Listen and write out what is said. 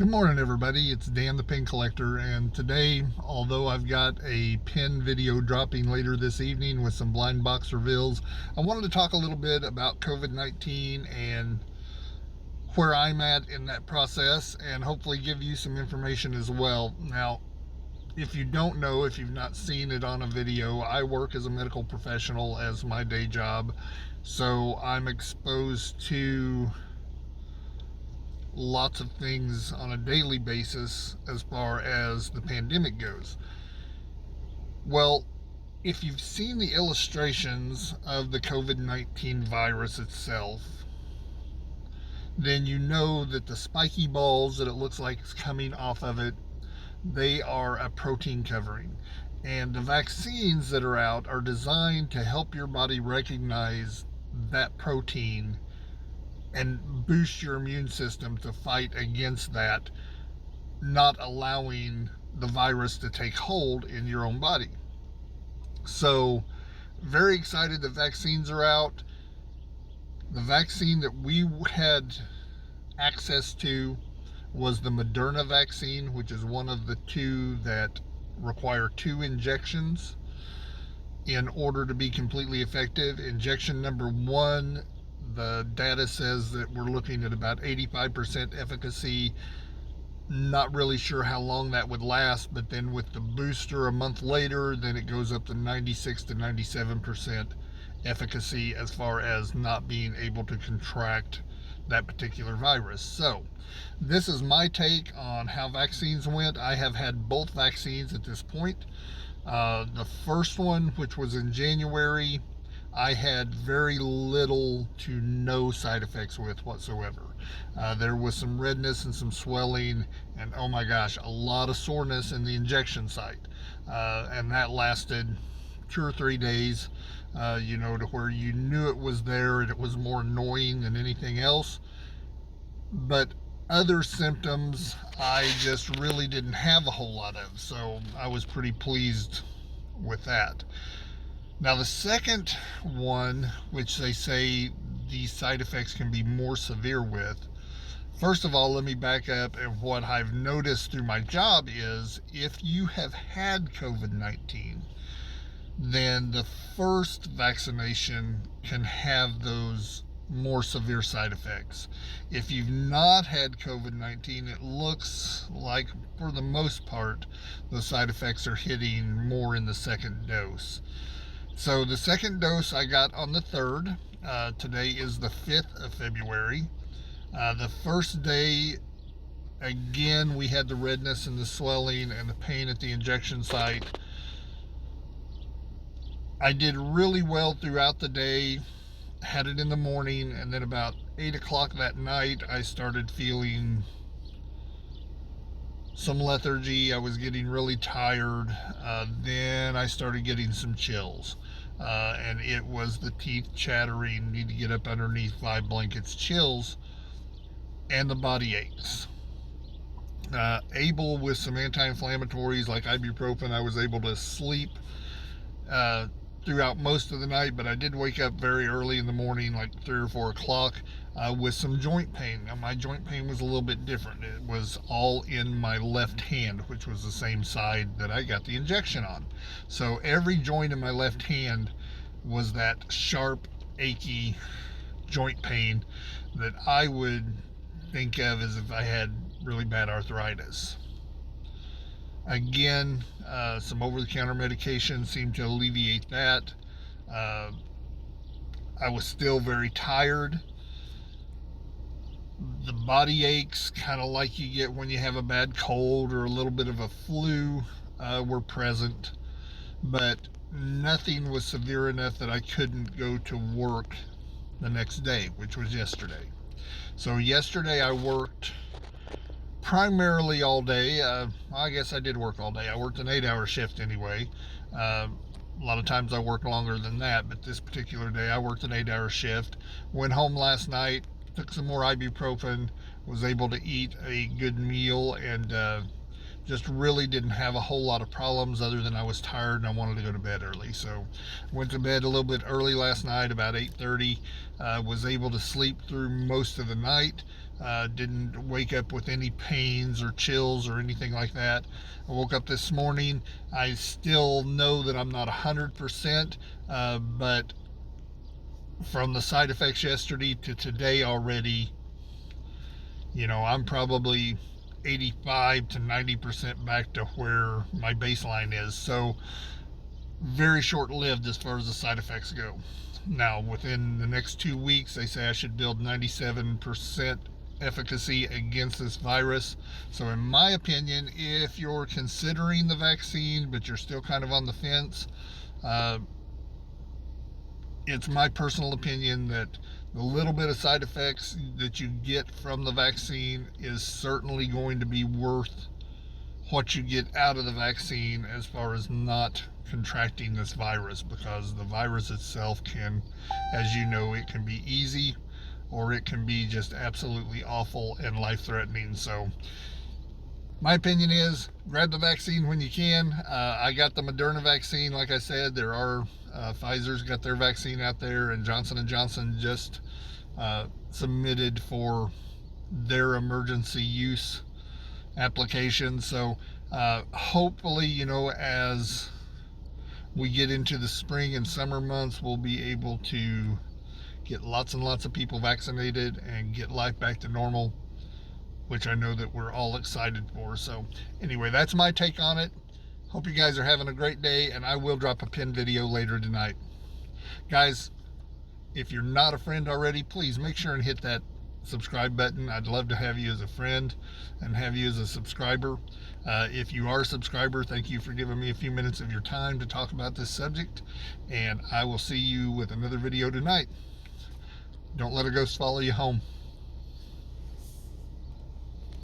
Good morning, everybody. It's Dan the Pin Collector, and today, although I've got a pin video dropping later this evening with some blind box reveals, I wanted to talk a little bit about COVID-19 and where I'm at in that process, and hopefully give you some information as well. Now, if you don't know, if you've not seen it on a video, I work as a medical professional as my day job, so I'm exposed to lots of things on a daily basis as far as the pandemic goes. Well, if you've seen the illustrations of the COVID-19 virus itself, then you know that the spiky balls that it looks like is coming off of it, they are a protein covering. And the vaccines that are out are designed to help your body recognize that protein and boost your immune system to fight against that, not allowing the virus to take hold in your own body. So, very excited that vaccines are out. The vaccine that we had access to was the Moderna vaccine, which is one of the two that require 2 injections in order to be completely effective. Injection number 1, the data says that we're looking at about 85% efficacy. Not really sure how long that would last, but then with the booster a month later, then it goes up to 96 to 97% efficacy as far as not being able to contract that particular virus. So this is my take on how vaccines went. I have had both vaccines at this point. The first one, which was in January, I had very little to no side effects with whatsoever. There was some redness and some swelling, and oh my gosh, a lot of soreness in the injection site. And that lasted 2 or 3 days, to where you knew it was there and it was more annoying than anything else. But other symptoms I just really didn't have a whole lot of, so I was pretty pleased with that. Now, the second one, which they say these side effects can be more severe with, first of all, let me back up. And what I've noticed through my job is if you have had COVID-19, then the first vaccination can have those more severe side effects. If you've not had COVID-19, it looks like, for the most part, the side effects are hitting more in the second dose. So the second dose I got on the 3rd. Today is the 5th of February. The first day, again, we had the redness and the swelling and the pain at the injection site. I did really well throughout the day, had it in the morning, and then about 8 o'clock that night, I started feeling some lethargy. I was getting really tired. Then I started getting some chills. And it was the teeth chattering, need to get up underneath 5 blankets chills, and the body aches. Able with some anti-inflammatories like ibuprofen, I was able to sleep throughout most of the night, but I did wake up very early in the morning, like 3 or 4 o'clock, with some joint pain. Now, my joint pain was a little bit different. It was all in my left hand, which was the same side that I got the injection on. So every joint in my left hand was that sharp, achy joint pain that I would think of as if I had really bad arthritis. Again, some over-the-counter medication seemed to alleviate that. I was still very tired. The body aches, kind of like you get when you have a bad cold or a little bit of a flu, were present, but nothing was severe enough that I couldn't go to work the next day, which was yesterday. So yesterday I worked primarily all day. I guess I did work all day. I worked an 8-hour shift anyway. A lot of times I work longer than that, but this particular day I worked an 8-hour shift. Went home last night, took some more ibuprofen, was able to eat a good meal, and just really didn't have a whole lot of problems other than I was tired and I wanted to go to bed early. So went to bed a little bit early last night, about 8:30. Was able to sleep through most of the night. Didn't wake up with any pains or chills or anything like that. I woke up this morning. I still know that I'm not 100%, but from the side effects yesterday to today already, I'm probably 85 to 90% back to where my baseline is. So, very short lived as far as the side effects go. Now, within the next 2 weeks, they say I should build 97% efficacy against this virus. So, in my opinion, if you're considering the vaccine but you're still kind of on the fence, uh, it's my personal opinion that the little bit of side effects that you get from the vaccine is certainly going to be worth what you get out of the vaccine as far as not contracting this virus, because the virus itself can, as you know, it can be easy or it can be just absolutely awful and life-threatening. So my opinion is grab the vaccine when you can. I got the Moderna vaccine. Like I said, there are Pfizer's got their vaccine out there, and Johnson & Johnson just submitted for their emergency use application. So hopefully, as we get into the spring and summer months, we'll be able to get lots and lots of people vaccinated and get life back to normal, which I know that we're all excited for. So anyway, that's my take on it. Hope you guys are having a great day, and I will drop a pinned video later tonight. Guys, if you're not a friend already, please make sure and hit that subscribe button. I'd love to have you as a friend and have you as a subscriber. If you are a subscriber, thank you for giving me a few minutes of your time to talk about this subject, and I will see you with another video tonight. Don't let a ghost follow you home.